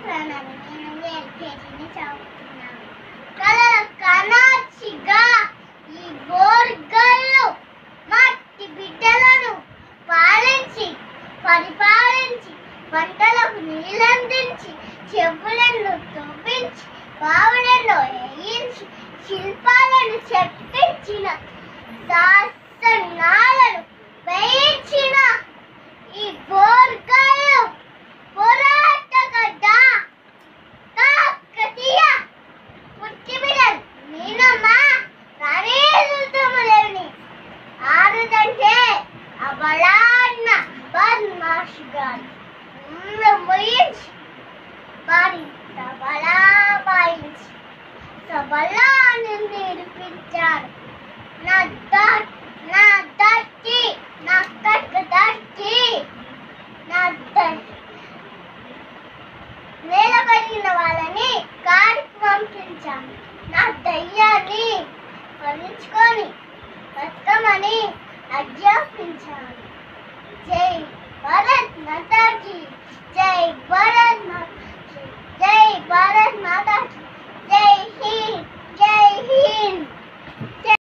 ప్రణవి. నేను ఎల్కేజీని చదువుతున్నాను. కలల కనాచిగా ఈ బోర్గల్లు మట్టి బిడ్డలను పాలించి పరిపాలించి పంటలకు నీళ్ళందించి చెవులను తవ్వించి బావులలో వేయించి శిల్పాలను చెక్కించిన శాసనాలను వేయించిన ఈ బోర్గల్లు పోరాట గడ్డ కాకతీయ పుట్టిబిడ్డలు నేనమ్మ రాణి ఆరుదంటే అబలాన్న బద్మాష్ గారు ముయించి వారి సబలా బాయించి సబలాన్ని నిరూపించారు. నా దర్జీ నా కట్టు దర్జీ నా నిలబడిన వాళ్ళని కాడికి పంపించాను. నా దయ్యాన్ని పరించుకొని బతుకమని ఆజ్ఞాపించాను.